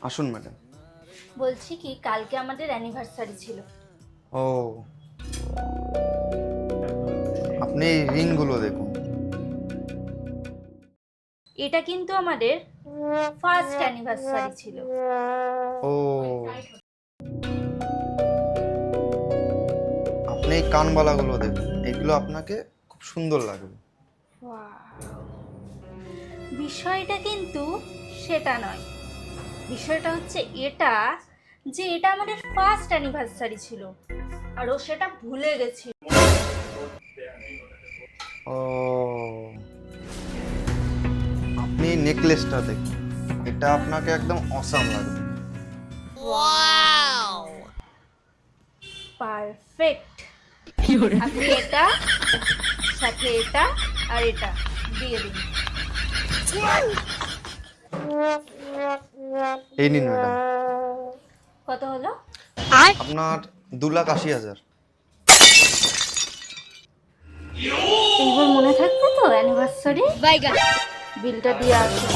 আসুন ম্যাডাম। বলছি কি কালকে আমাদের অ্যানিভার্সারি ছিল। ও, আপনি এই রিংগুলো দেখুন। এটা কিন্তু আমাদের ফার্স্ট অ্যানিভার্সারি ছিল। ও, আপনি এই কানবালাগুলো দেখুন, এগুলো আপনাকে খুব সুন্দর লাগবে। বিষয়টা কিন্তু সেটা নয়, বিষয়টা হচ্ছে এটা যে এটা আমাদের ফার্স্ট অ্যানিভার্সারি ছিল আর ও সেটা ভুলে গেছে। ও, আপনি এই নেকলেসটা দেখুন, এটা আপনাকে একদম অসাম লাগবে। পারফেক্ট। আপনি এটা সাথে এটা আর এটা দিয়ে দিন। এই নিন ম্যাডাম, কত হলো? আপনার 2,80,000। এইবার মনে থাকবে তো অ্যানিভার্সারি? বিলটা দিয়ে আসুন।